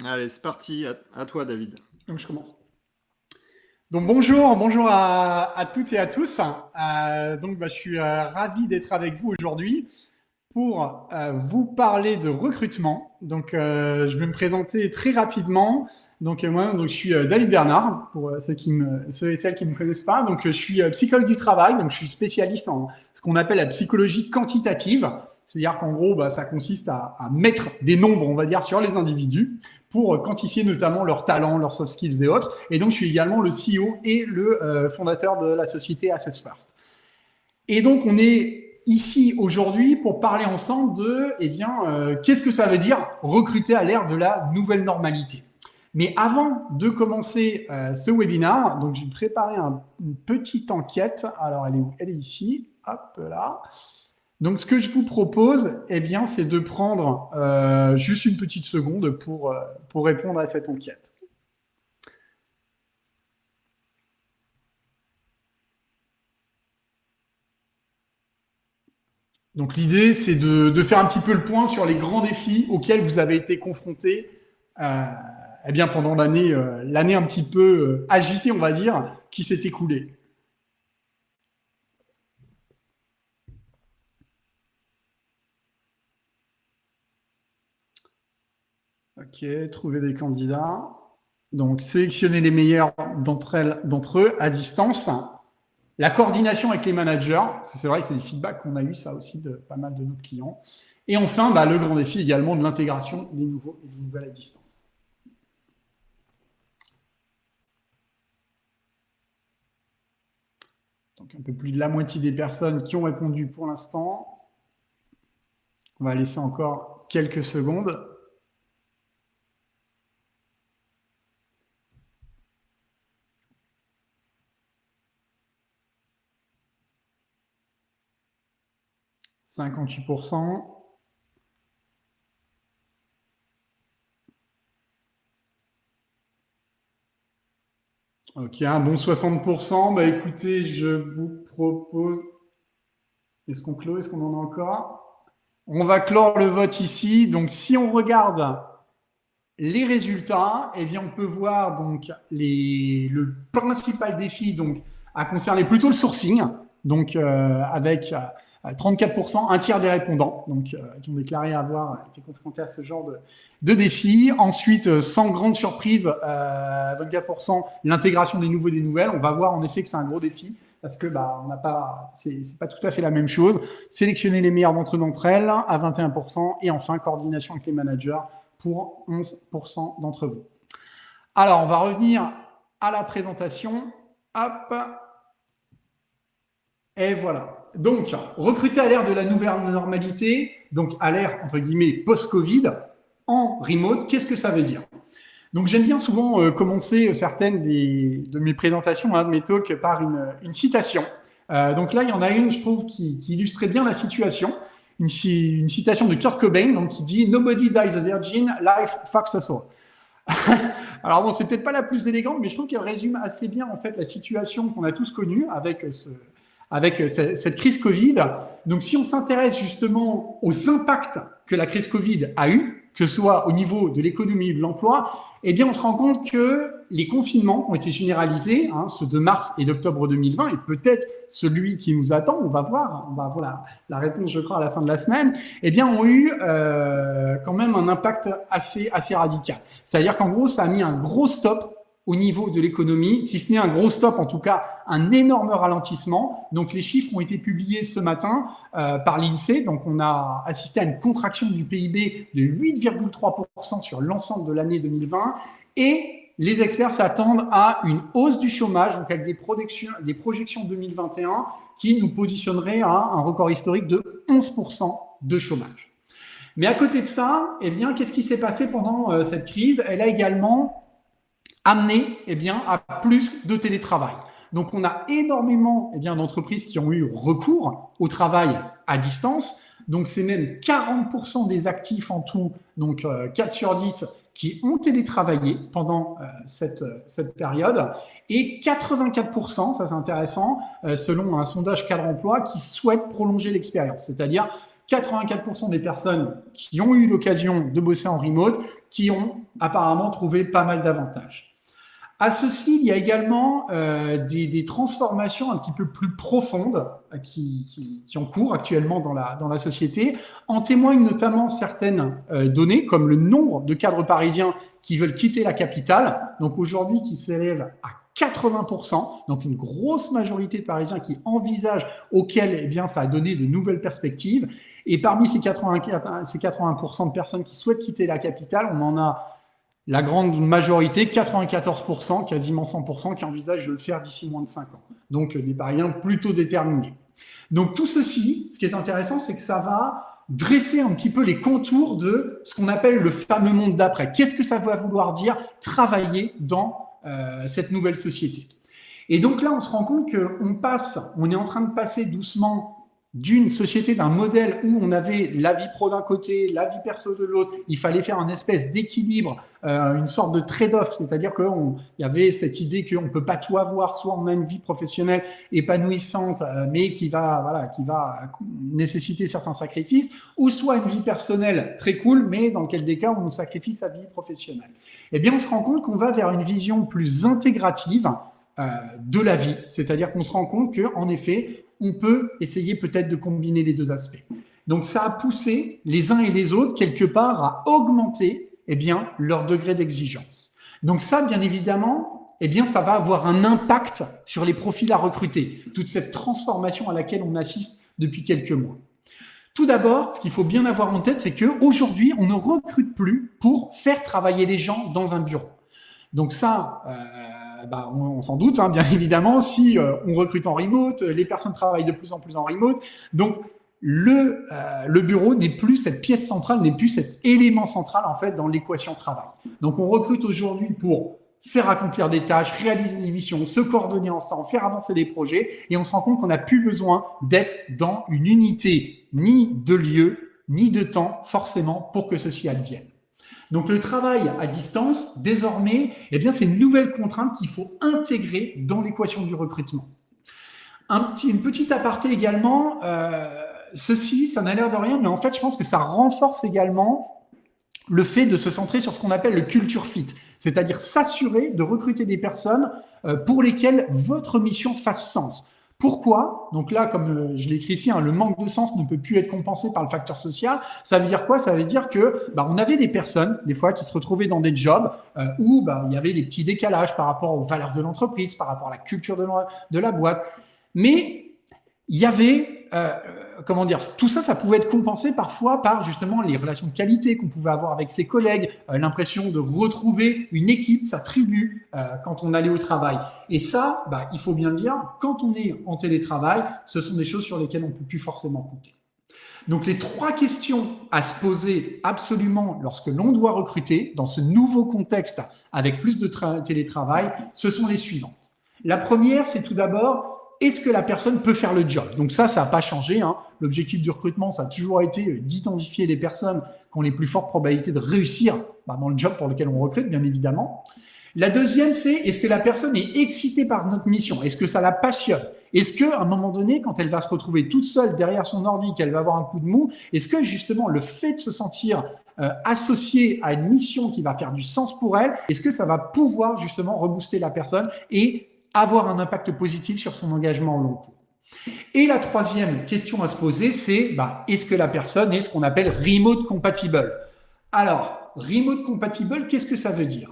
Allez, c'est parti, à toi David. Donc, je commence. Donc bonjour à toutes et à tous. Je suis ravi d'être avec vous aujourd'hui pour vous parler de recrutement. Je vais me présenter très rapidement. Je suis David Bernard, pour ceux et celles qui ne me connaissent pas. Je suis psychologue du travail, donc je suis spécialiste en ce qu'on appelle la psychologie quantitative. C'est-à-dire qu'en gros, ça consiste à mettre des nombres, on va dire, sur les individus pour quantifier notamment leurs talents, leurs soft skills et autres. Et donc, je suis également le CEO et le fondateur de la société Assess First. Et donc, on est ici aujourd'hui pour parler ensemble de, qu'est-ce que ça veut dire recruter à l'ère de la nouvelle normalité. Mais avant de commencer ce webinaire, donc j'ai préparé une petite enquête. Alors, elle est où? Elle est ici. Hop là. Donc, ce que je vous propose, c'est de prendre juste une petite seconde pour répondre à cette enquête. Donc, l'idée, c'est de faire un petit peu le point sur les grands défis auxquels vous avez été confrontés pendant l'année un petit peu agitée, on va dire, qui s'est écoulée. Ok, trouver des candidats. Donc, sélectionner les meilleurs d'entre eux à distance. La coordination avec les managers, c'est vrai que c'est des feedbacks qu'on a eu ça aussi de pas mal de nos clients. Et enfin, le grand défi également de l'intégration des nouveaux et des nouvelles à distance. Donc, un peu plus de la moitié des personnes qui ont répondu pour l'instant. On va laisser encore quelques secondes. « 58%. Ok, un bon 60%. Écoutez, je vous propose... Est-ce qu'on clôt? Est-ce qu'on en a encore? On va clore le vote ici. Donc, si on regarde les résultats, on peut voir donc le principal défi a concerné plutôt le sourcing, avec 34%, un tiers des répondants qui ont déclaré avoir été confrontés à ce genre de défi. Ensuite, sans grande surprise, 24%, l'intégration des nouveaux et des nouvelles. On va voir en effet que c'est un gros défi parce que c'est pas tout à fait la même chose. Sélectionner les meilleurs d'entre elles à 21%, et enfin coordination avec les managers pour 11% d'entre vous. Alors, on va revenir à la présentation. Hop. Et voilà. Donc, recruter à l'ère de la nouvelle normalité, donc à l'ère, entre guillemets, post-Covid, en remote, qu'est-ce que ça veut dire? Donc, j'aime bien souvent commencer certaines de mes présentations, de mes talks, par une citation. Donc là, il y en a une, je trouve, qui illustrait bien la situation. Une citation de Kurt Cobain, qui dit « Nobody dies a virgin, life fucks us all ». Alors bon, c'est peut-être pas la plus élégante, mais je trouve qu'elle résume assez bien en fait la situation qu'on a tous connue avec cette crise Covid. Donc, si on s'intéresse justement aux impacts que la crise Covid a eu, que ce soit au niveau de l'économie ou de l'emploi, on se rend compte que les confinements ont été généralisés, ceux de mars et d'octobre 2020, et peut-être celui qui nous attend, on va voir la réponse, je crois, à la fin de la semaine, ont eu quand même un impact assez radical. C'est-à-dire qu'en gros, ça a mis un gros stop au niveau de l'économie, si ce n'est un gros stop, en tout cas un énorme ralentissement. Donc les chiffres ont été publiés ce matin par l'INSEE. Donc on a assisté à une contraction du PIB de 8,3% sur l'ensemble de l'année 2020, et les experts s'attendent à une hausse du chômage, donc avec des projections 2021 qui nous positionneraient à un record historique de 11% de chômage. Mais à côté de ça, qu'est-ce qui s'est passé pendant cette crise? Elle a également amené à plus de télétravail. Donc, on a énormément d'entreprises qui ont eu recours au travail à distance. Donc, c'est même 40% des actifs en tout, donc 4 sur 10, qui ont télétravaillé pendant cette période. Et 84%, ça c'est intéressant, selon un sondage Cadre Emploi, qui souhaitent prolonger l'expérience. C'est-à-dire 84% des personnes qui ont eu l'occasion de bosser en remote qui ont apparemment trouvé pas mal d'avantages. À ceci, il y a également des transformations un petit peu plus profondes qui ont cours actuellement dans la société. En témoignent notamment certaines données, comme le nombre de cadres parisiens qui veulent quitter la capitale, donc aujourd'hui qui s'élève à 80%, donc une grosse majorité de Parisiens qui envisagent, auxquels eh bien, ça a donné de nouvelles perspectives. Et parmi ces 80% de personnes qui souhaitent quitter la capitale, on en a la grande majorité, 94%, quasiment 100%, qui envisagent de le faire d'ici moins de 5 ans. Donc, des Parisiens plutôt déterminés. Donc, tout ceci, ce qui est intéressant, c'est que ça va dresser un petit peu les contours de ce qu'on appelle le fameux monde d'après. Qu'est-ce que ça va vouloir dire travailler dans cette nouvelle société? Et donc là, on se rend compte on est en train de passer doucement d'une société, d'un modèle où on avait la vie pro d'un côté, la vie perso de l'autre. Il fallait faire une espèce d'équilibre, une sorte de trade-off, c'est-à-dire qu'il y avait cette idée qu'on ne peut pas tout avoir, soit on a une vie professionnelle épanouissante, mais qui va nécessiter certains sacrifices, ou soit une vie personnelle très cool, mais dans lequel des cas on sacrifie sa vie professionnelle. Eh bien, on se rend compte qu'on va vers une vision plus intégrative de la vie, c'est-à-dire qu'on se rend compte qu'en effet, on peut essayer peut-être de combiner les deux aspects. Donc, ça a poussé les uns et les autres, quelque part, à augmenter leur degré d'exigence. Donc ça, bien évidemment, ça va avoir un impact sur les profils à recruter, toute cette transformation à laquelle on assiste depuis quelques mois. Tout d'abord, ce qu'il faut bien avoir en tête, c'est qu'aujourd'hui, on ne recrute plus pour faire travailler les gens dans un bureau. Donc ça... on s'en doute, bien évidemment, si on recrute en remote, les personnes travaillent de plus en plus en remote. Donc, le bureau n'est plus cette pièce centrale, n'est plus cet élément central, en fait, dans l'équation travail. Donc, on recrute aujourd'hui pour faire accomplir des tâches, réaliser des missions, se coordonner ensemble, faire avancer des projets. Et on se rend compte qu'on n'a plus besoin d'être dans une unité, ni de lieu, ni de temps, forcément, pour que ceci advienne. Donc, le travail à distance, désormais, c'est une nouvelle contrainte qu'il faut intégrer dans l'équation du recrutement. Une petite aparté également, ceci, ça n'a l'air de rien, mais en fait, je pense que ça renforce également le fait de se centrer sur ce qu'on appelle le culture fit, c'est-à-dire s'assurer de recruter des personnes pour lesquelles votre mission fasse sens. Pourquoi? Donc là, comme je l'écris ici, le manque de sens ne peut plus être compensé par le facteur social. Ça veut dire quoi? Ça veut dire que on avait des personnes, des fois, qui se retrouvaient dans des jobs où il y avait des petits décalages par rapport aux valeurs de l'entreprise, par rapport à la culture de la boîte. Mais il y avait, tout ça, ça pouvait être compensé parfois par justement les relations de qualité qu'on pouvait avoir avec ses collègues, l'impression de retrouver une équipe, sa tribu, quand on allait au travail. Et ça, il faut bien le dire, quand on est en télétravail, ce sont des choses sur lesquelles on ne peut plus forcément compter. Donc, les 3 questions à se poser absolument lorsque l'on doit recruter dans ce nouveau contexte avec plus de télétravail, ce sont les suivantes. La première, c'est tout d'abord, est-ce que la personne peut faire le job? Donc ça n'a pas changé. L'objectif du recrutement, ça a toujours été d'identifier les personnes qui ont les plus fortes probabilités de réussir dans le job pour lequel on recrute, bien évidemment. La deuxième, c'est est-ce que la personne est excitée par notre mission? Est-ce que ça la passionne? Est-ce qu'à un moment donné, quand elle va se retrouver toute seule derrière son ordi, qu'elle va avoir un coup de mou, est-ce que justement le fait de se sentir associée à une mission qui va faire du sens pour elle, est-ce que ça va pouvoir justement rebooster la personne et avoir un impact positif sur son engagement au long cours? Et la troisième question à se poser, c'est est-ce que la personne est ce qu'on appelle remote compatible? Alors, remote compatible, qu'est-ce que ça veut dire?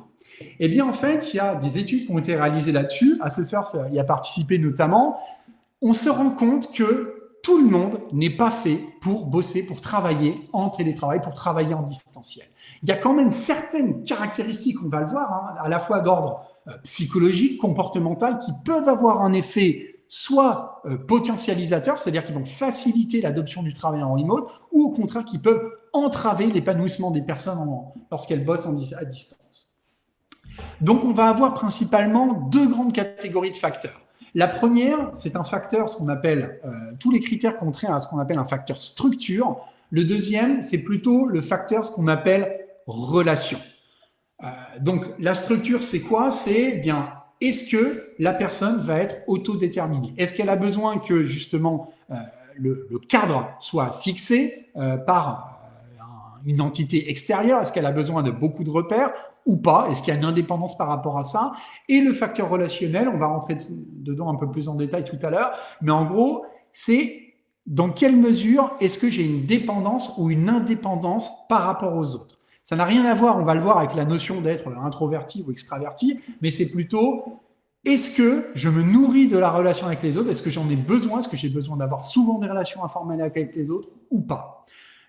En fait, il y a des études qui ont été réalisées là-dessus. Assessors y a participé notamment. On se rend compte que tout le monde n'est pas fait pour bosser, pour travailler en télétravail, pour travailler en distanciel. Il y a quand même certaines caractéristiques, on va le voir, à la fois d'ordre psychologique, comportemental, qui peuvent avoir un effet soit potentialisateur, c'est-à-dire qui vont faciliter l'adoption du travail en remote, ou au contraire qui peuvent entraver l'épanouissement des personnes lorsqu'elles bossent à distance. Donc on va avoir principalement 2 grandes catégories de facteurs. La première, c'est un facteur, ce qu'on appelle tous les critères contraires à ce qu'on appelle un facteur structure. Le deuxième, c'est plutôt le facteur, ce qu'on appelle relation. Donc, la structure, c'est quoi? C'est est-ce que la personne va être autodéterminée? Est-ce qu'elle a besoin que, justement, le cadre soit fixé par une entité extérieure. Est-ce qu'elle a besoin de beaucoup de repères ou pas? Est-ce qu'il y a une indépendance par rapport à ça? Et le facteur relationnel, on va rentrer dedans un peu plus en détail tout à l'heure, mais en gros, c'est dans quelle mesure est-ce que j'ai une dépendance ou une indépendance par rapport aux autres? Ça n'a rien à voir, on va le voir avec la notion d'être introverti ou extraverti, mais c'est plutôt est-ce que je me nourris de la relation avec les autres? Est-ce que j'en ai besoin? Est-ce que j'ai besoin d'avoir souvent des relations informelles avec les autres ou pas?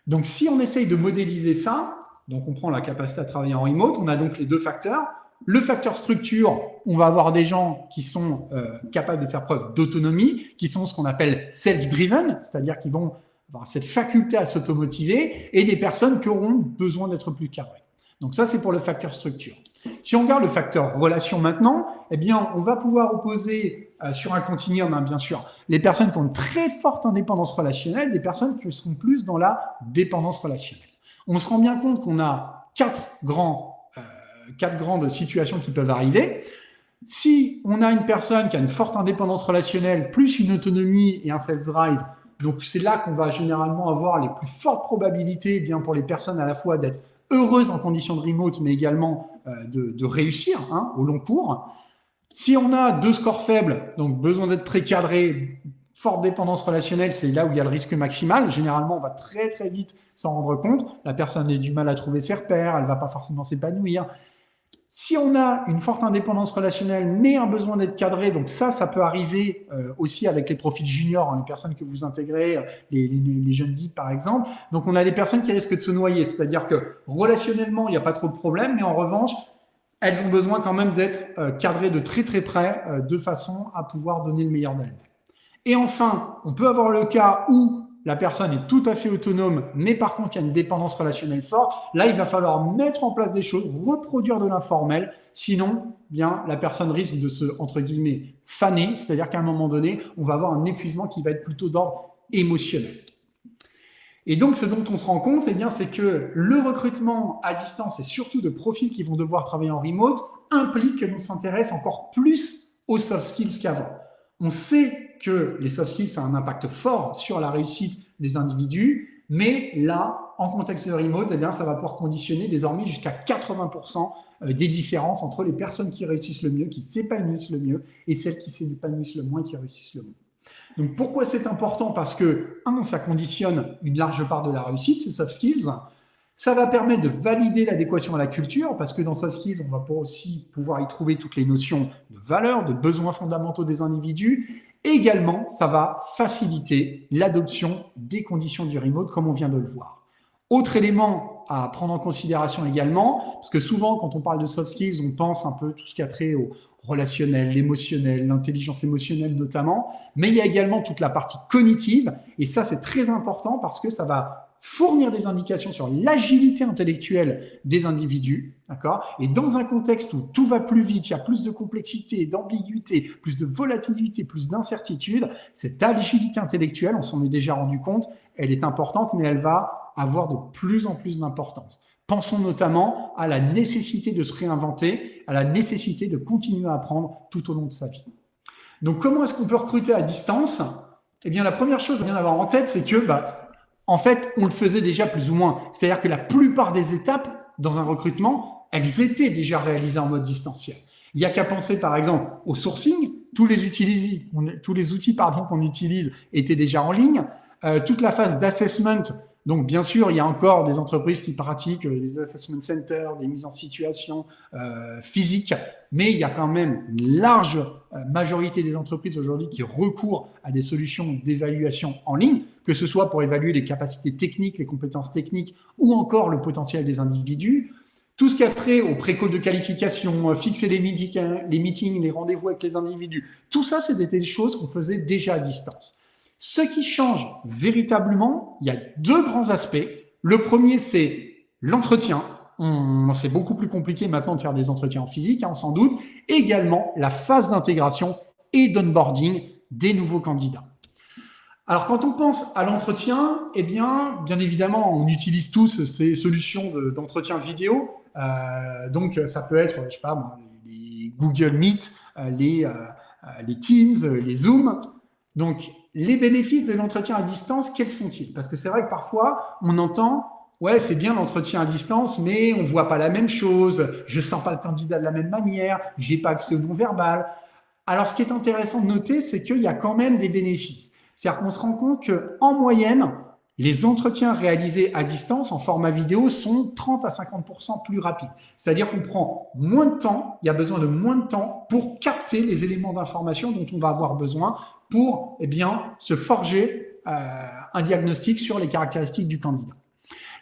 Donc, si on essaye de modéliser ça, donc on prend la capacité à travailler en remote, on a donc les deux facteurs. Le facteur structure, on va avoir des gens qui sont capables de faire preuve d'autonomie, qui sont ce qu'on appelle self-driven, c'est-à-dire qui vont avoir cette faculté à s'automotiver, et des personnes qui auront besoin d'être plus cadrées. Donc ça, c'est pour le facteur structure. Si on regarde le facteur relation maintenant, eh bien, on va pouvoir opposer sur un continuum, bien sûr, les personnes qui ont une très forte indépendance relationnelle, des personnes qui seront plus dans la dépendance relationnelle. On se rend bien compte qu'on a quatre grandes situations qui peuvent arriver. Si on a une personne qui a une forte indépendance relationnelle, plus une autonomie et un self-drive, donc c'est là qu'on va généralement avoir les plus fortes probabilités bien pour les personnes à la fois d'être heureuses en conditions de remote, mais également de réussir au long cours. Si on a deux scores faibles, donc besoin d'être très cadré, forte dépendance relationnelle, c'est là où il y a le risque maximal. Généralement, on va très très vite s'en rendre compte. La personne a du mal à trouver ses repères, elle ne va pas forcément s'épanouir. Si on a une forte indépendance relationnelle, mais un besoin d'être cadré, donc ça peut arriver aussi avec les profils juniors, les personnes que vous intégrez, les jeunes guides par exemple. Donc on a des personnes qui risquent de se noyer, c'est-à-dire que relationnellement, il n'y a pas trop de problème, mais en revanche, elles ont besoin quand même d'être cadrées de très très près, de façon à pouvoir donner le meilleur d'elles-mêmes. Et enfin, on peut avoir le cas où la personne est tout à fait autonome, mais par contre, il y a une dépendance relationnelle forte. Là, il va falloir mettre en place des choses, reproduire de l'informel. Sinon, bien, la personne risque de se, entre guillemets, faner. C'est-à-dire qu'à un moment donné, on va avoir un épuisement qui va être plutôt d'ordre émotionnel. Et donc, ce dont on se rend compte, c'est que le recrutement à distance et surtout de profils qui vont devoir travailler en remote implique que l'on s'intéresse encore plus aux soft skills qu'avant. On sait que les soft skills, ça a un impact fort sur la réussite des individus, mais là, en contexte de remote, ça va pouvoir conditionner désormais jusqu'à 80% des différences entre les personnes qui réussissent le mieux, qui s'épanouissent le mieux, et celles qui s'épanouissent le moins, qui réussissent le moins. Donc, pourquoi c'est important? Parce que, ça conditionne une large part de la réussite, ces soft skills. Ça va permettre de valider l'adéquation à la culture, parce que dans soft skills, on va aussi pouvoir y trouver toutes les notions de valeur, de besoins fondamentaux des individus. Également, ça va faciliter l'adoption des conditions du remote, comme on vient de le voir. Autre élément à prendre en considération également, parce que souvent, quand on parle de soft skills, on pense un peu tout ce qui a trait au relationnel, l'émotionnel, l'intelligence émotionnelle notamment, mais il y a également toute la partie cognitive, et ça, c'est très important parce que ça va fournir des indications sur l'agilité intellectuelle des individus, d'accord? Et dans un contexte où tout va plus vite, il y a plus de complexité, d'ambiguïté, plus de volatilité, plus d'incertitude, cette agilité intellectuelle, on s'en est déjà rendu compte, elle est importante, mais elle va avoir de plus en plus d'importance. Pensons notamment à la nécessité de se réinventer, à la nécessité de continuer à apprendre tout au long de sa vie. Donc, comment est-ce qu'on peut recruter à distance? Eh bien, la première chose à bien avoir en tête, c'est que, en fait, on le faisait déjà plus ou moins. C'est-à-dire que la plupart des étapes dans un recrutement, elles étaient déjà réalisées en mode distanciel. Il n'y a qu'à penser, par exemple, au sourcing. Tous les outils qu'on utilise étaient déjà en ligne. Toute la phase d'assessment. Donc, bien sûr, il y a encore des entreprises qui pratiquent des assessment centers, des mises en situation physiques, mais il y a quand même une large majorité des entreprises aujourd'hui qui recourent à des solutions d'évaluation en ligne, que ce soit pour évaluer les capacités techniques, les compétences techniques ou encore le potentiel des individus. Tout ce qui a trait aux précols de qualification, fixer les meetings, les rendez-vous avec les individus, tout ça, c'était des choses qu'on faisait déjà à distance. Ce qui change véritablement, il y a deux grands aspects. Le premier, c'est l'entretien. C'est beaucoup plus compliqué maintenant de faire des entretiens en physique, on s'en doute. Également, la phase d'intégration et d'onboarding des nouveaux candidats. Alors, quand on pense à l'entretien, bien évidemment, on utilise tous ces solutions d'entretien vidéo. Donc, ça peut être, les Google Meet, les Teams, les Zoom. Donc, les bénéfices de l'entretien à distance, quels sont-ils? Parce que c'est vrai que parfois, on entend, ouais, c'est bien l'entretien à distance, mais on ne voit pas la même chose, je ne sens pas le candidat de la même manière, je n'ai pas accès au non-verbal. Alors, ce qui est intéressant de noter, c'est qu'il y a quand même des bénéfices. C'est-à-dire qu'on se rend compte qu'en moyenne, les entretiens réalisés à distance en format vidéo sont 30 à 50% plus rapides. C'est-à-dire qu'on prend moins de temps, il y a besoin de moins de temps pour capter les éléments d'information dont on va avoir besoin pour se forger un diagnostic sur les caractéristiques du candidat.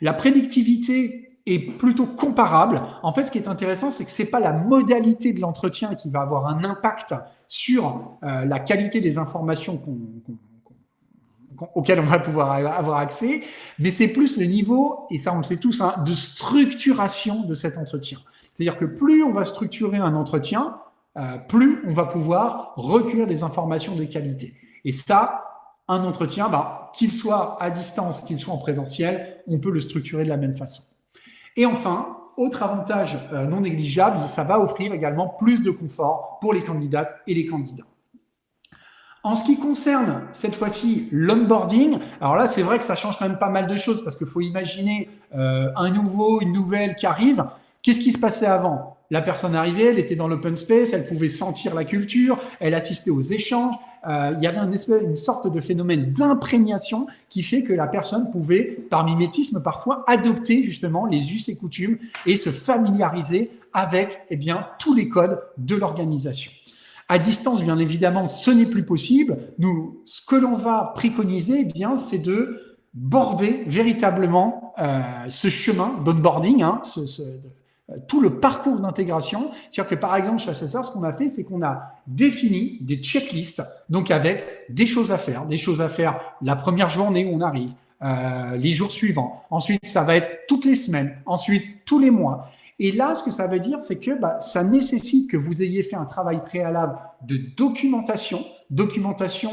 La prédictivité est plutôt comparable. En fait, ce qui est intéressant, c'est que ce n'est pas la modalité de l'entretien qui va avoir un impact sur la qualité des informations auxquelles on va pouvoir avoir accès, mais c'est plus le niveau, et ça on le sait tous, de structuration de cet entretien. C'est-à-dire que plus on va structurer un entretien, plus on va pouvoir recueillir des informations de qualité. Et ça, un entretien, qu'il soit à distance, qu'il soit en présentiel, on peut le structurer de la même façon. Et enfin, autre avantage non négligeable, ça va offrir également plus de confort pour les candidates et les candidats. En ce qui concerne, cette fois-ci, l'onboarding, alors là, c'est vrai que ça change quand même pas mal de choses parce qu'il faut imaginer un nouveau, une nouvelle qui arrive. Qu'est-ce qui se passait avant? La personne arrivait, elle était dans l'open space, elle pouvait sentir la culture, elle assistait aux échanges. Il y avait une sorte de phénomène d'imprégnation qui fait que la personne pouvait, par mimétisme parfois, adopter justement les us et coutumes et se familiariser avec tous les codes de l'organisation. À distance, bien évidemment, ce n'est plus possible. Nous, ce que l'on va préconiser, c'est de border véritablement ce chemin d'onboarding, tout le parcours d'intégration. C'est-à-dire que, par exemple, chez Assessor, ce qu'on a fait, c'est qu'on a défini des checklists, donc avec des choses à faire la première journée où on arrive, les jours suivants. Ensuite, ça va être toutes les semaines. Ensuite, tous les mois. Et là, ce que ça veut dire, c'est que ça nécessite que vous ayez fait un travail préalable de documentation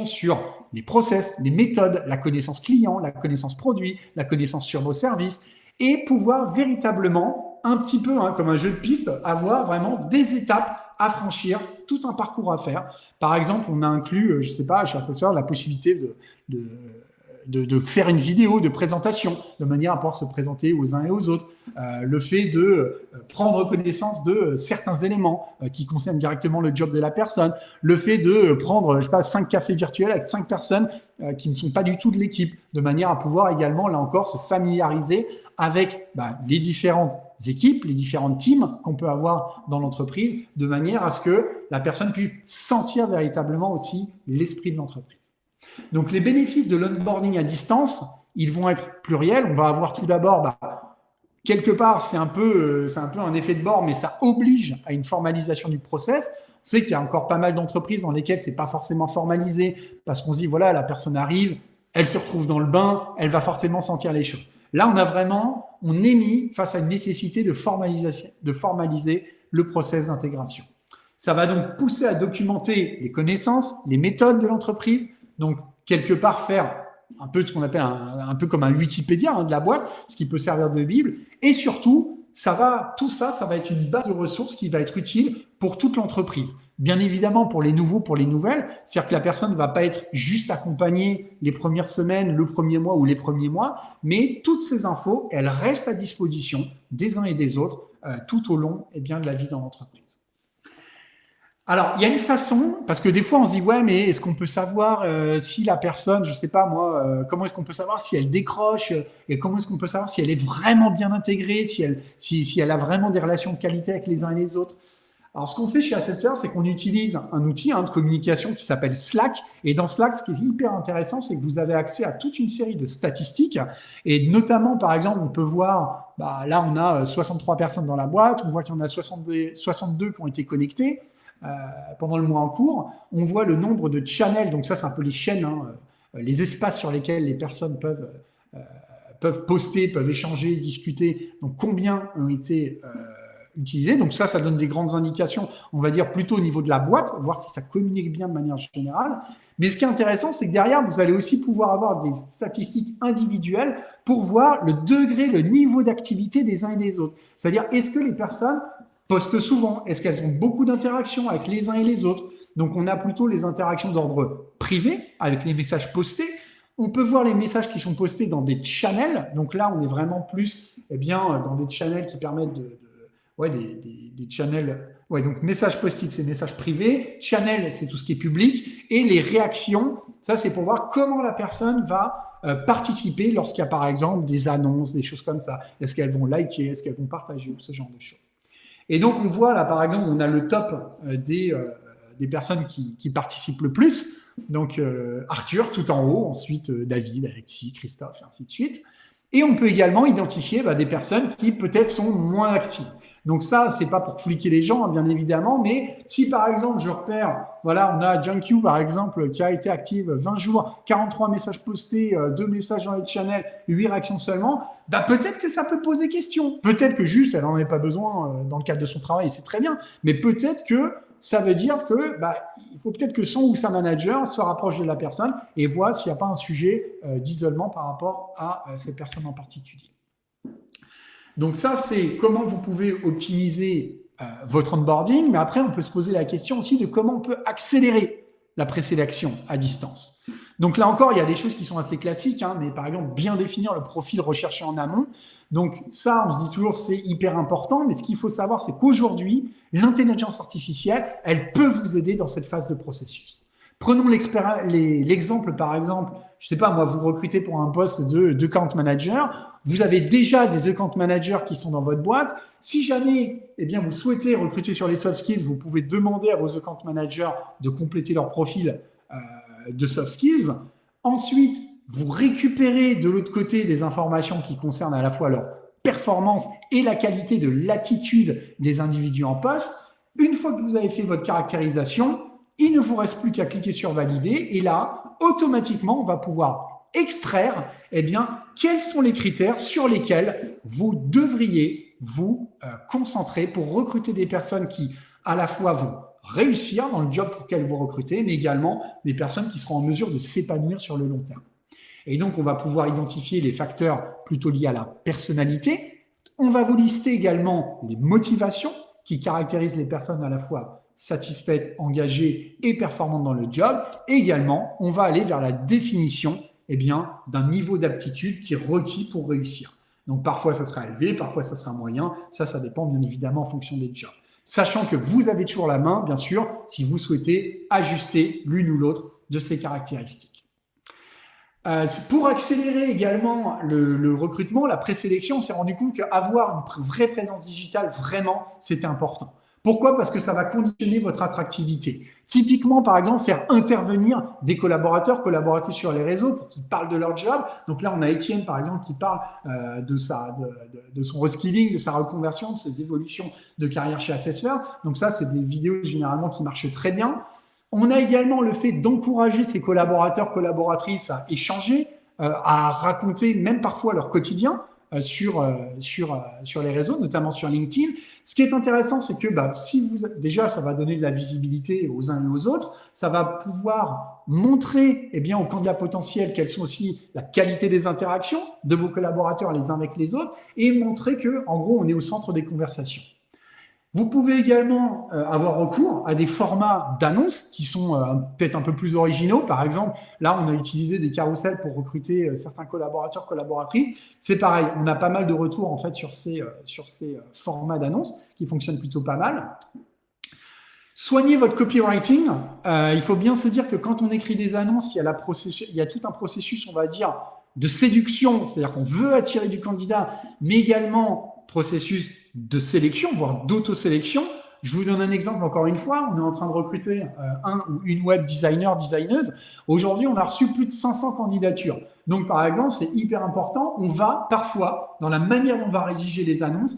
sur les process, les méthodes, la connaissance client, la connaissance produit, la connaissance sur vos services, et pouvoir véritablement, un petit peu comme un jeu de piste, avoir vraiment des étapes à franchir, tout un parcours à faire. Par exemple, on a inclus, je ne sais pas, chez Assessor, la possibilité de faire une vidéo de présentation de manière à pouvoir se présenter aux uns et aux autres. Le fait de prendre connaissance de certains éléments qui concernent directement le job de la personne. Le fait de prendre, 5 cafés virtuels avec 5 personnes qui ne sont pas du tout de l'équipe, de manière à pouvoir également, là encore, se familiariser avec les différentes équipes, les différentes teams qu'on peut avoir dans l'entreprise, de manière à ce que la personne puisse sentir véritablement aussi l'esprit de l'entreprise. Donc, les bénéfices de l'onboarding à distance, ils vont être pluriels. On va avoir tout d'abord, quelque part, c'est un peu un effet de bord, mais ça oblige à une formalisation du process. On sait qu'il y a encore pas mal d'entreprises dans lesquelles c'est pas forcément formalisé parce qu'on se dit, voilà, la personne arrive, elle se retrouve dans le bain, elle va forcément sentir les choses. Là, on est mis face à une nécessité de formaliser le process d'intégration. Ça va donc pousser à documenter les connaissances, les méthodes de l'entreprise. Donc, quelque part, faire un peu ce qu'on appelle un peu comme un Wikipédia de la boîte, ce qui peut servir de Bible. Et surtout, tout ça va être une base de ressources qui va être utile pour toute l'entreprise. Bien évidemment, pour les nouveaux, pour les nouvelles, c'est-à-dire que la personne ne va pas être juste accompagnée les premières semaines, le premier mois ou les premiers mois, mais toutes ces infos, elles restent à disposition des uns et des autres tout au long de la vie dans l'entreprise. Alors, il y a une façon, parce que des fois, on se dit, ouais, mais est-ce qu'on peut savoir si la personne, je sais pas moi, comment est-ce qu'on peut savoir si elle décroche et comment est-ce qu'on peut savoir si elle est vraiment bien intégrée, si elle a vraiment des relations de qualité avec les uns et les autres. Alors, ce qu'on fait chez Assessor, c'est qu'on utilise un outil de communication qui s'appelle Slack. Et dans Slack, ce qui est hyper intéressant, c'est que vous avez accès à toute une série de statistiques. Et notamment, par exemple, on peut voir, là, on a 63 personnes dans la boîte, on voit qu'il y en a 62 qui ont été connectés pendant le mois en cours. On voit le nombre de channels, donc ça, c'est un peu les chaînes, les espaces sur lesquels les personnes peuvent poster, peuvent échanger, discuter. Donc, combien ont été utilisés. Donc ça donne des grandes indications, on va dire plutôt au niveau de la boîte, voir si ça communique bien de manière générale. Mais ce qui est intéressant, c'est que derrière, vous allez aussi pouvoir avoir des statistiques individuelles pour voir le degré, le niveau d'activité des uns et des autres. C'est-à-dire, est-ce que les personnes postent souvent? Est-ce qu'elles ont beaucoup d'interactions avec les uns et les autres? Donc, on a plutôt les interactions d'ordre privé avec les messages postés. On peut voir les messages qui sont postés dans des channels. Donc là, on est vraiment plus dans des channels qui permettent des channels. Ouais, donc messages post-it, c'est messages privés. Channel, c'est tout ce qui est public. Et les réactions, ça, c'est pour voir comment la personne va participer lorsqu'il y a, par exemple, des annonces, des choses comme ça. Est-ce qu'elles vont liker, est-ce qu'elles vont partager, ou ce genre de choses. Et donc, on voit là, par exemple, on a le top des personnes qui participent le plus. Donc, Arthur, tout en haut, ensuite David, Alexis, Christophe, et ainsi de suite. Et on peut également identifier des personnes qui peut-être sont moins actives. Donc ça, c'est pas pour fliquer les gens, bien évidemment, mais si par exemple, je repère, voilà, on a JunkU par exemple, qui a été active 20 jours, 43 messages postés, 2 messages dans les channels, 8 réactions seulement, peut-être que ça peut poser question. Peut-être que juste, elle n'en a pas besoin dans le cadre de son travail, et c'est très bien, mais peut-être que ça veut dire que il faut peut-être que son ou sa manager se rapproche de la personne et voit s'il n'y a pas un sujet d'isolement par rapport à cette personne en particulier. Donc ça, c'est comment vous pouvez optimiser votre onboarding, mais après, on peut se poser la question aussi de comment on peut accélérer la présélection à distance. Donc là encore, il y a des choses qui sont assez classiques, mais par exemple, bien définir le profil recherché en amont. Donc ça, on se dit toujours, c'est hyper important, mais ce qu'il faut savoir, c'est qu'aujourd'hui, l'intelligence artificielle, elle peut vous aider dans cette phase de processus. Prenons l'exemple, par exemple, je ne sais pas, moi, vous recrutez pour un poste de account manager, vous avez déjà des account managers qui sont dans votre boîte. Si jamais vous souhaitez recruter sur les soft skills, vous pouvez demander à vos account managers de compléter leur profil de soft skills. Ensuite, vous récupérez de l'autre côté des informations qui concernent à la fois leur performance et la qualité de l'attitude des individus en poste. Une fois que vous avez fait votre caractérisation, il ne vous reste plus qu'à cliquer sur valider et là, automatiquement, on va pouvoir extraire quels sont les critères sur lesquels vous devriez vous concentrer pour recruter des personnes qui, à la fois, vont réussir dans le job pour lequel vous recrutez, mais également des personnes qui seront en mesure de s'épanouir sur le long terme. Et donc, on va pouvoir identifier les facteurs plutôt liés à la personnalité. On va vous lister également les motivations qui caractérisent les personnes à la fois satisfaites, engagées et performantes dans le job. Et également, on va aller vers la définition d'un niveau d'aptitude qui est requis pour réussir. Donc, parfois, ça sera élevé, parfois, ça sera moyen. Ça dépend bien évidemment en fonction des jobs. Sachant que vous avez toujours la main, bien sûr, si vous souhaitez ajuster l'une ou l'autre de ces caractéristiques. Pour accélérer également le recrutement, la présélection, on s'est rendu compte qu'avoir une vraie présence digitale, vraiment, c'était important. Pourquoi ? Parce que ça va conditionner votre attractivité. Typiquement, par exemple, faire intervenir des collaboratrices sur les réseaux pour qu'ils parlent de leur job. Donc là, on a Étienne, par exemple, qui parle de son reskilling, de sa reconversion, de ses évolutions de carrière chez Assesseur. Donc ça, c'est des vidéos généralement qui marchent très bien. On a également le fait d'encourager ses collaboratrices à échanger, à raconter même parfois leur quotidien sur les réseaux, notamment sur LinkedIn. Ce qui est intéressant, c'est que déjà, ça va donner de la visibilité aux uns et aux autres. Ça va pouvoir montrer aux candidats potentiels quelles sont aussi la qualité des interactions de vos collaborateurs les uns avec les autres et montrer que, en gros, on est au centre des conversations. Vous pouvez également avoir recours à des formats d'annonces qui sont peut-être un peu plus originaux. Par exemple, là, on a utilisé des carousels pour recruter certains collaborateurs, collaboratrices. C'est pareil, on a pas mal de retours en fait sur ces formats d'annonces qui fonctionnent plutôt pas mal. Soignez votre copywriting. Il faut bien se dire que quand on écrit des annonces, il y a tout un processus, on va dire, de séduction. C'est-à-dire qu'on veut attirer du candidat, mais également processus de sélection, voire d'autosélection. Je vous donne un exemple encore une fois. On est en train de recruter un ou une web designer, designeuse. Aujourd'hui, on a reçu plus de 500 candidatures. Donc, par exemple, c'est hyper important. On va parfois, dans la manière dont on va rédiger les annonces,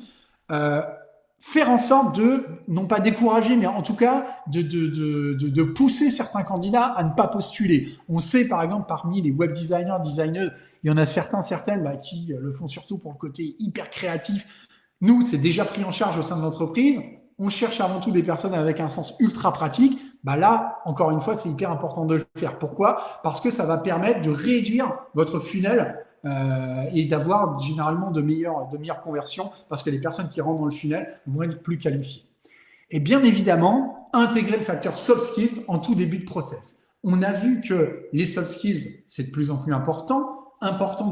faire en sorte de, non pas décourager, mais en tout cas de pousser certains candidats à ne pas postuler. On sait, par exemple, parmi les web designers, designeuses, il y en a certaines qui le font surtout pour le côté hyper créatif. Nous, c'est déjà pris en charge au sein de l'entreprise. On cherche avant tout des personnes avec un sens ultra pratique. Là, encore une fois, c'est hyper important de le faire. Pourquoi ? Parce que ça va permettre de réduire votre funnel et d'avoir généralement de meilleures conversions parce que les personnes qui rentrent dans le funnel vont être plus qualifiées. Et bien évidemment, intégrer le facteur soft skills en tout début de process. On a vu que les soft skills, c'est de plus en plus important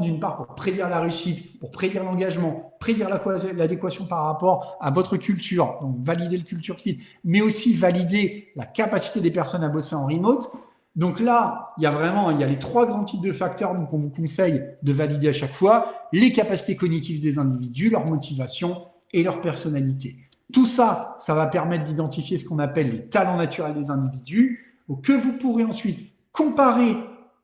d'une part pour prédire la réussite, pour prédire l'engagement, prédire l'adéquation par rapport à votre culture, donc valider le culture fit, mais aussi valider la capacité des personnes à bosser en remote. Donc là, il y a les 3 grands types de facteurs qu'on vous conseille de valider à chaque fois: les capacités cognitives des individus, leur motivation et leur personnalité. Tout ça, ça va permettre d'identifier ce qu'on appelle les talents naturels des individus, que vous pourrez ensuite comparer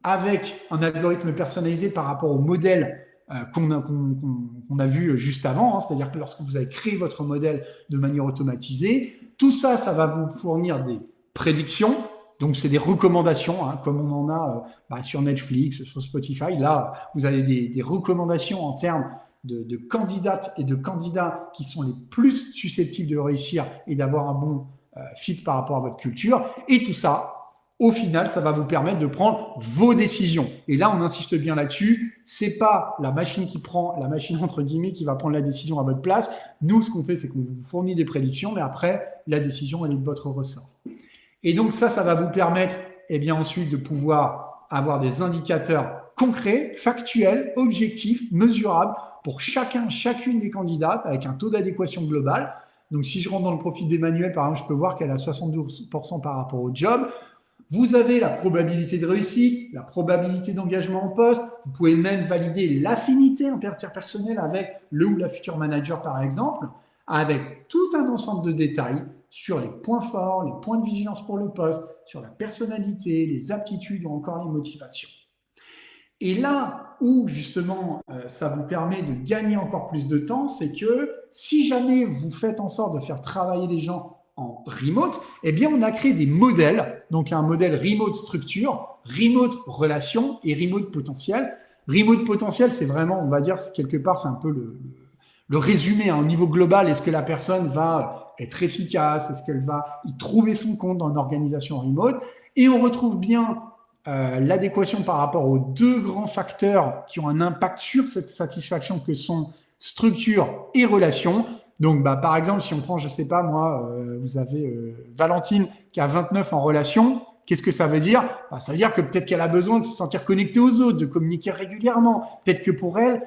avec un algorithme personnalisé par rapport au modèle qu'on a vu juste avant, c'est-à-dire que lorsque vous avez créé votre modèle de manière automatisée, tout ça, ça va vous fournir des prédictions. Donc, c'est des recommandations, comme on en a sur Netflix, sur Spotify. Là, vous avez des recommandations en termes de candidates et de candidats qui sont les plus susceptibles de réussir et d'avoir un bon fit par rapport à votre culture. Et tout ça, au final, ça va vous permettre de prendre vos décisions. Et là, on insiste bien là-dessus. C'est pas la machine entre guillemets, qui va prendre la décision à votre place. Nous, ce qu'on fait, c'est qu'on vous fournit des prédictions, mais après, la décision, elle est de votre ressort. Et donc, ça va vous permettre, ensuite, de pouvoir avoir des indicateurs concrets, factuels, objectifs, mesurables pour chacune des candidates avec un taux d'adéquation global. Donc, si je rentre dans le profil d'Emmanuel, par exemple, je peux voir qu'elle a 72% par rapport au job. Vous avez la probabilité de réussite, la probabilité d'engagement en poste. Vous pouvez même valider l'affinité interpersonnelle avec le ou la future manager, par exemple, avec tout un ensemble de détails sur les points forts, les points de vigilance pour le poste, sur la personnalité, les aptitudes ou encore les motivations. Et là où, justement, ça vous permet de gagner encore plus de temps, c'est que si jamais vous faites en sorte de faire travailler les gens en remote, on a créé des modèles, donc un modèle remote structure, remote relation et remote potentiel. Remote potentiel, c'est vraiment, on va dire, quelque part, c'est un peu le résumé au niveau global. Est-ce que la personne va être efficace? Est-ce qu'elle va y trouver son compte dans une organisation remote? Et on retrouve bien l'adéquation par rapport aux 2 grands facteurs qui ont un impact sur cette satisfaction que sont structure et relation. Donc, par exemple, si on prend, je sais pas moi, vous avez Valentine qui a 29 en relation. Qu'est-ce que ça veut dire? Ça veut dire que peut-être qu'elle a besoin de se sentir connectée aux autres, de communiquer régulièrement. Peut-être que pour elle,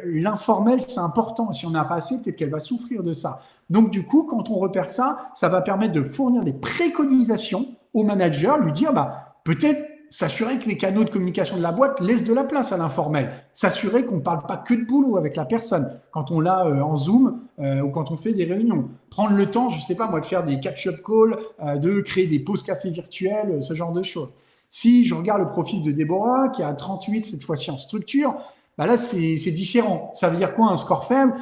l'informel, c'est important. Si on n'a pas assez, peut-être qu'elle va souffrir de ça. Donc, du coup, quand on repère ça, ça va permettre de fournir des préconisations au manager, lui dire, peut-être s'assurer que les canaux de communication de la boîte laissent de la place à l'informel. S'assurer qu'on ne parle pas que de boulot avec la personne quand on l'a en Zoom ou quand on fait des réunions. Prendre le temps, je ne sais pas moi, de faire des catch-up calls, de créer des pauses café virtuelles, ce genre de choses. Si je regarde le profil de Déborah, qui a 38 cette fois-ci en structure, là, c'est différent. Ça veut dire quoi un score faible?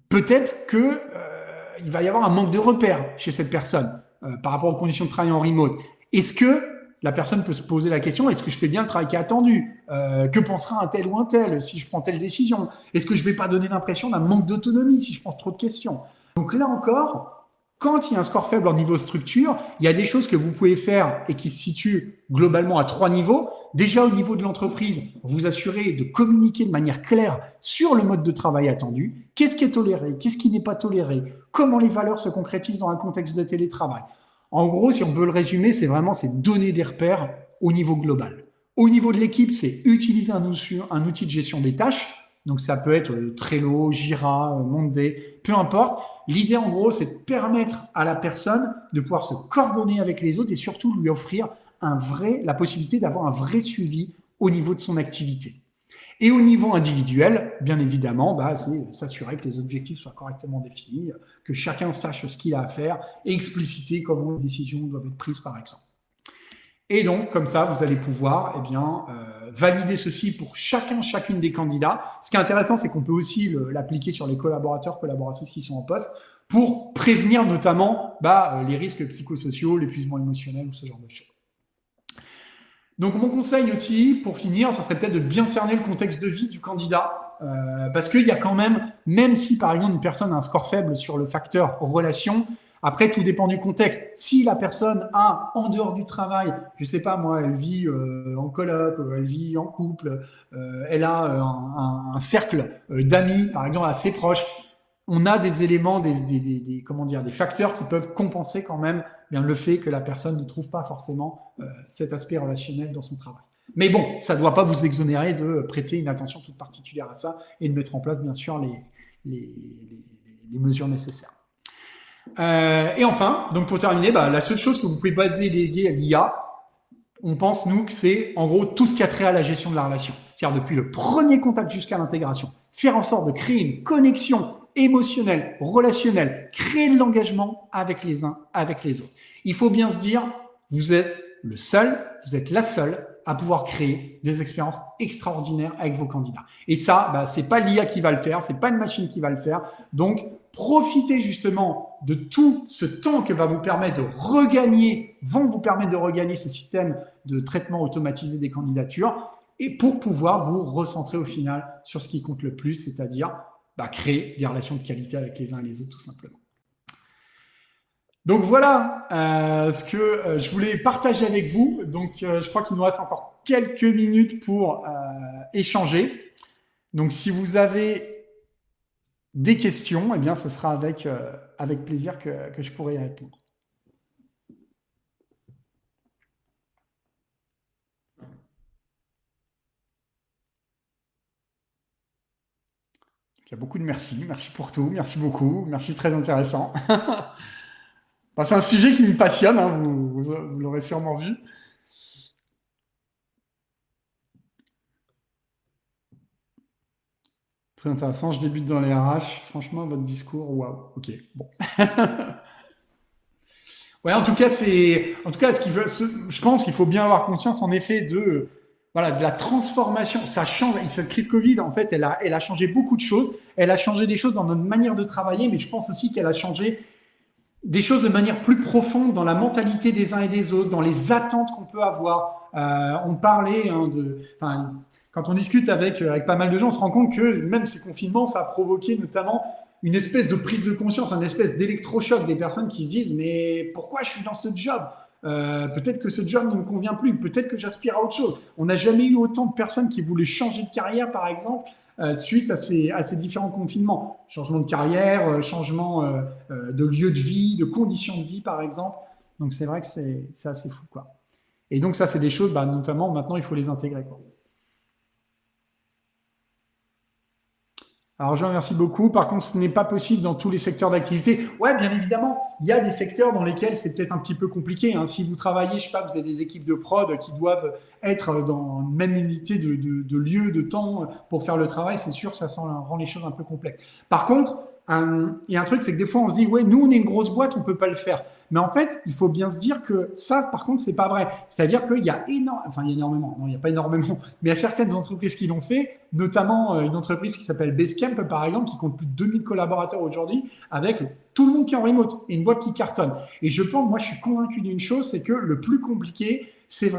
Peut-être qu'il va y avoir un manque de repères chez cette personne par rapport aux conditions de travail en remote. Est-ce que la personne peut se poser la question, est-ce que je fais bien le travail qui est attendu? Que pensera un tel ou un tel si je prends telle décision? Est-ce que je ne vais pas donner l'impression d'un manque d'autonomie si je pose trop de questions? Donc là encore, quand il y a un score faible en niveau structure, il y a des choses que vous pouvez faire et qui se situent globalement à 3 niveaux. Déjà au niveau de l'entreprise, vous assurez de communiquer de manière claire sur le mode de travail attendu. Qu'est-ce qui est toléré? Qu'est-ce qui n'est pas toléré? Comment les valeurs se concrétisent dans un contexte de télétravail? En gros, si on veut le résumer, c'est donner des repères au niveau global. Au niveau de l'équipe, c'est utiliser un outil de gestion des tâches. Donc, ça peut être Trello, Jira, Monday, peu importe. L'idée, en gros, c'est de permettre à la personne de pouvoir se coordonner avec les autres et surtout lui offrir la possibilité d'avoir un vrai suivi au niveau de son activité. Et au niveau individuel, bien évidemment, c'est s'assurer que les objectifs soient correctement définis, que chacun sache ce qu'il a à faire et expliciter comment les décisions doivent être prises, par exemple. Et donc, comme ça, vous allez pouvoir valider ceci pour chacune des candidats. Ce qui est intéressant, c'est qu'on peut aussi l'appliquer sur les collaboratrices qui sont en poste pour prévenir notamment les risques psychosociaux, l'épuisement émotionnel ou ce genre de choses. Donc, mon conseil aussi, pour finir, ça serait peut-être de bien cerner le contexte de vie du candidat. Parce qu'il y a quand même si par exemple une personne a un score faible sur le facteur relation, après tout dépend du contexte. Si la personne a, en dehors du travail, je sais pas moi, elle vit en coloc, elle vit en couple, elle a un cercle d'amis, par exemple, assez proche, on a des éléments, comment dire, des facteurs qui peuvent compenser quand même bien le fait que la personne ne trouve pas forcément cet aspect relationnel dans son travail. Mais bon, ça ne doit pas vous exonérer de prêter une attention toute particulière à ça et de mettre en place, bien sûr, les mesures nécessaires. Et enfin, donc pour terminer, la seule chose que vous ne pouvez pas déléguer à l'IA, on pense, nous, que c'est en gros tout ce qui a trait à la gestion de la relation. C'est-à-dire depuis le premier contact jusqu'à l'intégration. Faire en sorte de créer une connexion émotionnelle, relationnelle, créer de l'engagement avec les uns, avec les autres. Il faut bien se dire, vous êtes le seul, vous êtes la seule à pouvoir créer des expériences extraordinaires avec vos candidats. Et ça, c'est pas l'IA qui va le faire, c'est pas une machine qui va le faire. Donc, profitez justement de tout ce temps que va vous permettre de regagner, vont vous permettre de regagner ce système de traitement automatisé des candidatures et pour pouvoir vous recentrer au final sur ce qui compte le plus, c'est-à-dire créer des relations de qualité avec les uns et les autres, tout simplement. Donc voilà ce que je voulais partager avec vous. Donc je crois qu'il nous reste encore quelques minutes pour échanger. Donc si vous avez des questions, eh bien ce sera avec plaisir que je pourrai y répondre. Il y a beaucoup de merci. Merci pour tout. Merci beaucoup. Merci, très intéressant. C'est un sujet qui me passionne, hein, vous l'aurez sûrement vu. Très intéressant. Je débute dans les RH. Franchement, votre discours, waouh. Ok, bon. Ouais, en tout cas, je pense qu'il faut bien avoir conscience, en effet, de la transformation. Ça change. Cette crise Covid, en fait, elle a changé beaucoup de choses. Elle a changé des choses dans notre manière de travailler, mais je pense aussi qu'elle a changé des choses de manière plus profonde dans la mentalité des uns et des autres, dans les attentes qu'on peut avoir. On parlait quand on discute avec pas mal de gens, on se rend compte que même ces confinements, ça a provoqué notamment une espèce de prise de conscience, une espèce d'électrochoc des personnes qui se disent mais pourquoi je suis dans ce job peut-être que ce job ne me convient plus, peut-être que j'aspire à autre chose. On n'a jamais eu autant de personnes qui voulaient changer de carrière, par exemple, suite à ces différents confinements. Changement de carrière, changement de lieu de vie, de conditions de vie, par exemple. Donc c'est vrai que c'est assez fou, quoi. Et donc ça, c'est des choses, notamment maintenant, il faut les intégrer, quoi. Alors Jean, merci beaucoup. Par contre, ce n'est pas possible dans tous les secteurs d'activité. Ouais, bien évidemment, il y a des secteurs dans lesquels c'est peut-être un petit peu compliqué. Hein. Si vous travaillez, je sais pas, vous avez des équipes de prod qui doivent être dans une même unité de lieu, de temps pour faire le travail, c'est sûr, ça rend les choses un peu complexes. Par contre, il y a un truc, c'est que des fois on se dit, ouais, nous on est une grosse boîte, on peut pas le faire. Mais en fait, il faut bien se dire que ça, par contre, c'est pas vrai. C'est-à-dire qu'il y a énormément, non, il n'y a pas énormément, mais il y a certaines entreprises qui l'ont fait, notamment une entreprise qui s'appelle Basecamp, par exemple, qui compte plus de 2000 collaborateurs aujourd'hui, avec tout le monde qui est en remote et une boîte qui cartonne. Et je pense, moi, je suis convaincu d'une chose, c'est que le plus compliqué, c'est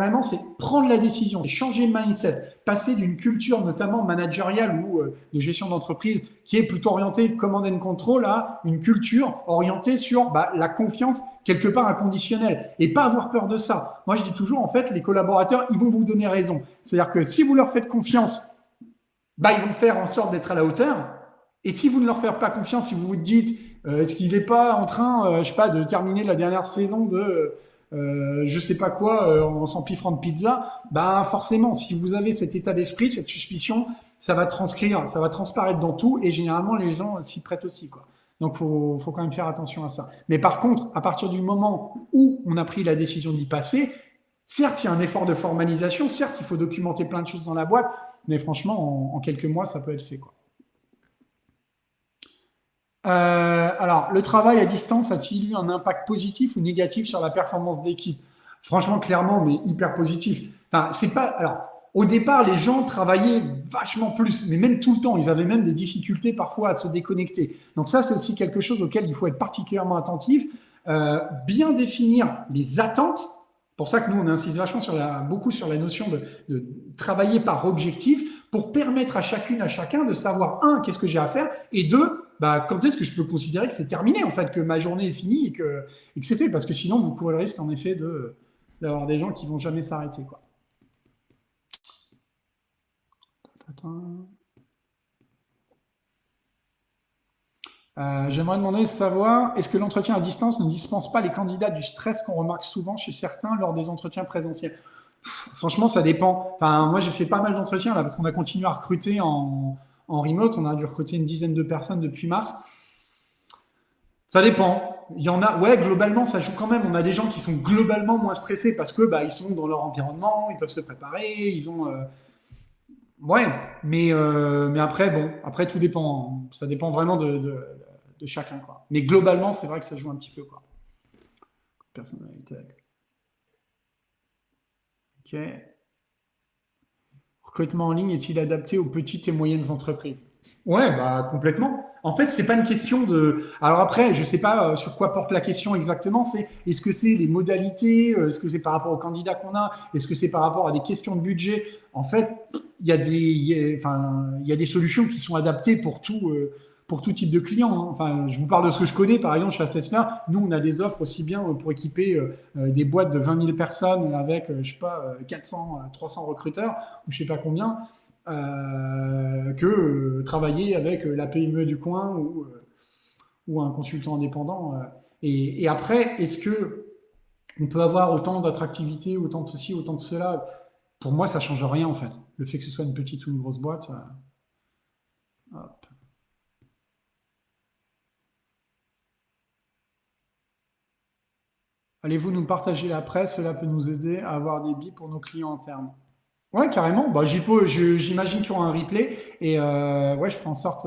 prendre la décision, changer le mindset, passer d'une culture notamment managériale ou de gestion d'entreprise qui est plutôt orientée command and control à une culture orientée sur la confiance quelque part inconditionnelle et pas avoir peur de ça. Moi, je dis toujours, en fait, les collaborateurs, ils vont vous donner raison. C'est-à-dire que si vous leur faites confiance, ils vont faire en sorte d'être à la hauteur. Et si vous ne leur faites pas confiance, si vous vous dites, est-ce qu'il n'est pas en train, de terminer la dernière saison de je sais pas quoi en s'empiffrant de pizza, forcément, si vous avez cet état d'esprit, cette suspicion, ça va transparaître dans tout et généralement les gens s'y prêtent aussi, quoi. Donc faut quand même faire attention à ça. Mais par contre, à partir du moment où on a pris la décision d'y passer, certes, il y a un effort de formalisation, certes, il faut documenter plein de choses dans la boîte, mais franchement, en quelques mois, ça peut être fait, quoi. Alors, le travail à distance a-t-il eu un impact positif ou négatif sur la performance d'équipe? Franchement, clairement, mais hyper positif. C'est pas. Alors, au départ, les gens travaillaient vachement plus, mais même tout le temps. Ils avaient même des difficultés parfois à se déconnecter. Donc ça, c'est aussi quelque chose auquel il faut être particulièrement attentif. Bien définir les attentes. Pour ça que nous, on insiste vachement beaucoup sur la notion de travailler par objectif pour permettre à chacune, à chacun de savoir, un, qu'est-ce que j'ai à faire, et deux, quand est-ce que je peux considérer que c'est terminé, en fait, que ma journée est finie et que c'est fait, parce que sinon, vous courez le risque, en effet, d'avoir des gens qui vont jamais s'arrêter, quoi. J'aimerais demander de savoir, est-ce que l'entretien à distance ne dispense pas les candidats du stress qu'on remarque souvent chez certains lors des entretiens présentiels? Franchement, ça dépend. Enfin, moi, j'ai fait pas mal d'entretiens là parce qu'on a continué à recruter en remote. On a dû recruter une dizaine de personnes depuis mars. Ça dépend. Il y en a, ouais, globalement, ça joue quand même. On a des gens qui sont globalement moins stressés parce que bah, ils sont dans leur environnement, ils peuvent se préparer, ils ont. Ouais, mais après, bon, après, tout dépend. Ça dépend vraiment de chacun, quoi. Mais globalement, c'est vrai que ça joue un petit peu, quoi. Personnalité. Ok. Recrutement en ligne est-il adapté aux petites et moyennes entreprises? Ouais, bah complètement. En fait, c'est pas une question de. Alors après, je sais pas sur quoi porte la question exactement. C'est est-ce que c'est les modalités, est-ce que c'est par rapport aux candidats qu'on a, est-ce que c'est par rapport à des questions de budget. En fait, il y a des solutions qui sont adaptées pour tout type de client, hein. Enfin, je vous parle de ce que je connais. Par exemple, chez Assessmer, nous, on a des offres aussi bien pour équiper des boîtes de 20 000 personnes avec, je sais pas, 400, 300 recruteurs ou je sais pas combien que travailler avec la PME du coin ou un consultant indépendant. Et après, est-ce que on peut avoir autant d'attractivité, autant de ceci, autant de cela? Pour moi, ça change rien en fait. Le fait que ce soit une petite ou une grosse boîte. Hop. Allez-vous nous partager la presse? Cela peut nous aider à avoir des billes pour nos clients internes. Ouais, carrément. Bah, j'imagine qu'il y aura un replay et ouais, je ferai en sorte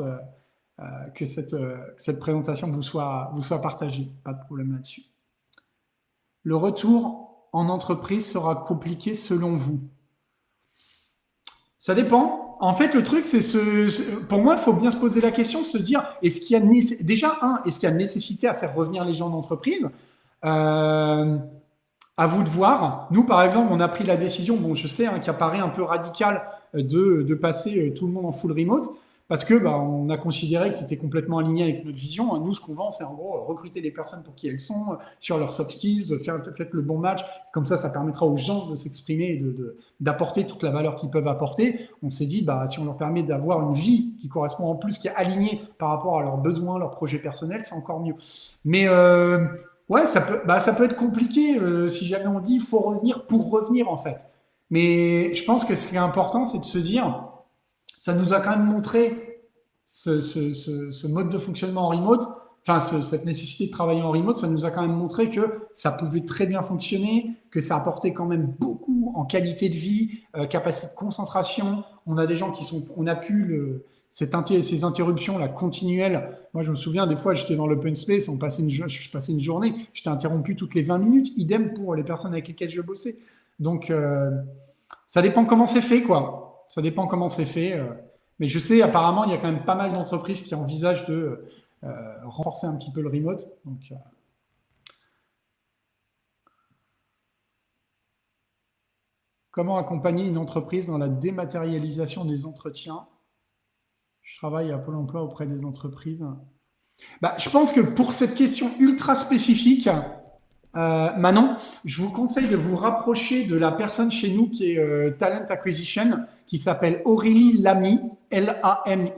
que cette présentation vous soit partagée. Pas de problème là-dessus. Le retour en entreprise sera compliqué selon vous? Ça dépend. En fait, le truc, pour moi, il faut bien se poser la question, se dire, est-ce qu'il y a déjà est-ce qu'il y a nécessité à faire revenir les gens d'entreprise? Euh, À vous de voir. Nous, par exemple, on a pris la décision, bon, je sais, hein, qui apparaît un peu radicale, de passer tout le monde en full remote, parce que bah, on a considéré que c'était complètement aligné avec notre vision. Nous, ce qu'on vend, c'est en gros recruter les personnes pour qui elles sont, sur leurs soft skills, faites le bon match. Comme ça permettra aux gens de s'exprimer et d'apporter toute la valeur qu'ils peuvent apporter. On s'est dit, bah, si on leur permet d'avoir une vie qui correspond en plus, qui est alignée par rapport à leurs besoins, leurs projets personnels, c'est encore mieux. Mais ouais, ça peut être compliqué si jamais on dit il faut revenir pour revenir en fait. Mais je pense que ce qui est important, c'est de se dire, ça nous a quand même montré ce mode de fonctionnement en remote, enfin cette nécessité de travailler en remote, ça nous a quand même montré que ça pouvait très bien fonctionner, que ça apportait quand même beaucoup en qualité de vie, capacité de concentration. On a des gens on a pu ces interruptions là continuelles. Moi, je me souviens des fois, j'étais dans l'open space, je passais une journée, j'étais interrompu toutes les 20 minutes. Idem pour les personnes avec lesquelles je bossais. Donc, ça dépend comment c'est fait, quoi. Ça dépend comment c'est fait. Mais je sais, apparemment, il y a quand même pas mal d'entreprises qui envisagent de renforcer un petit peu le remote. Donc, comment accompagner une entreprise dans la dématérialisation des entretiens? Je travaille à Pôle emploi auprès des entreprises. Bah, je pense que pour cette question ultra spécifique, Manon, je vous conseille de vous rapprocher de la personne chez nous qui est Talent Acquisition, qui s'appelle Aurélie Lamy, Lamy.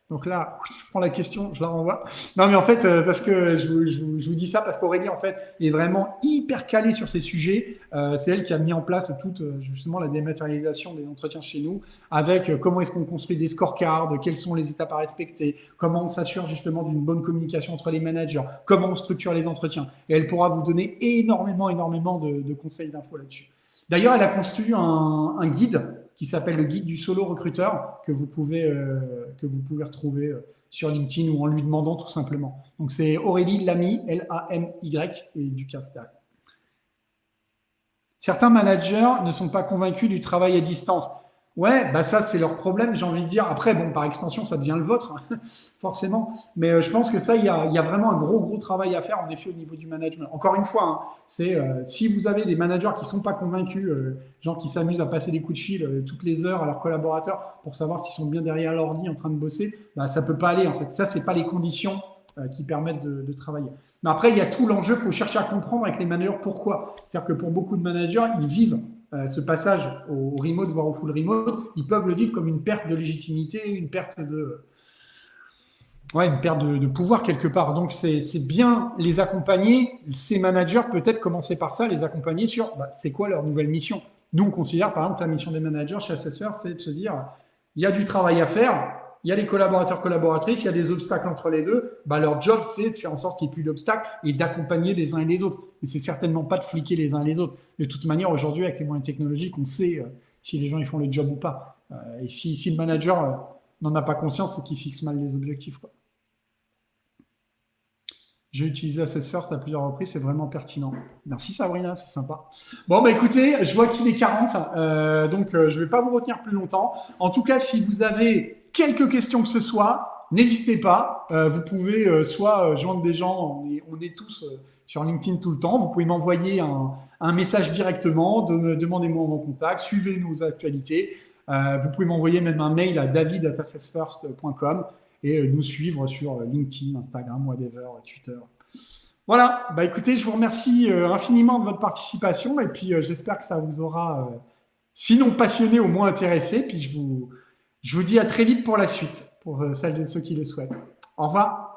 Donc là, je prends la question, je la renvoie. Non, mais en fait, parce que je vous dis ça parce qu'Aurélie, en fait, est vraiment hyper calée sur ces sujets. C'est elle qui a mis en place toute, justement, la dématérialisation des entretiens chez nous, avec comment est-ce qu'on construit des scorecards, quelles sont les étapes à respecter, comment on s'assure justement d'une bonne communication entre les managers, comment on structure les entretiens. Et elle pourra vous donner énormément de conseils d'infos là-dessus. D'ailleurs, elle a construit un guide qui s'appelle le guide du solo recruteur que vous pouvez retrouver sur LinkedIn ou en lui demandant tout simplement. Donc c'est Aurélie Lamy, Lamy et du derrière. Certains managers ne sont pas convaincus du travail à distance. Ouais, bah ça c'est leur problème, j'ai envie de dire. Après, bon, par extension, ça devient le vôtre, forcément. Mais je pense que ça, il y a vraiment un gros travail à faire, en effet, au niveau du management. Encore une fois, hein, c'est si vous avez des managers qui sont pas convaincus, gens qui s'amusent à passer des coups de fil toutes les heures à leurs collaborateurs pour savoir s'ils sont bien derrière l'ordi en train de bosser, bah ça peut pas aller en fait. Ça, c'est pas les conditions qui permettent de travailler. Mais après, il y a tout l'enjeu, il faut chercher à comprendre avec les managers pourquoi. C'est-à-dire que pour beaucoup de managers, ils vivent ce passage au remote, voire au full remote, ils peuvent le vivre comme une perte de légitimité, une perte Ouais, une perte de pouvoir quelque part. Donc, c'est bien les accompagner, ces managers, peut-être commencer par ça, les accompagner sur c'est quoi leur nouvelle mission. Nous, on considère par exemple que la mission des managers chez Assessor, c'est de se dire il y a du travail à faire, il y a les collaborateurs, collaboratrices, il y a des obstacles entre les deux. Leur job, c'est de faire en sorte qu'il n'y ait plus d'obstacles et d'accompagner les uns et les autres. Mais c'est certainement pas de fliquer les uns et les autres. De toute manière, aujourd'hui, avec les moyens technologiques, on sait si les gens ils font le job ou pas. Et si le manager n'en a pas conscience, c'est qu'il fixe mal les objectifs, quoi. J'ai utilisé Assess First à plusieurs reprises, c'est vraiment pertinent. Merci Sabrina, c'est sympa. Bon, écoutez, je vois qu'il est 40, donc je ne vais pas vous retenir plus longtemps. En tout cas, si vous avez quelques questions que ce soit, n'hésitez pas. Vous pouvez soit joindre des gens, on est tous sur LinkedIn tout le temps. Vous pouvez m'envoyer un message directement, demandez-moi mon contact, suivez nos actualités. Vous pouvez m'envoyer même un mail à david@assessfirst.com et nous suivre sur LinkedIn, Instagram, whatever, Twitter. Voilà, écoutez, je vous remercie infiniment de votre participation et puis j'espère que ça vous aura, sinon passionné, au moins intéressé. Puis je vous dis à très vite pour la suite, pour celles et ceux qui le souhaitent. Au revoir.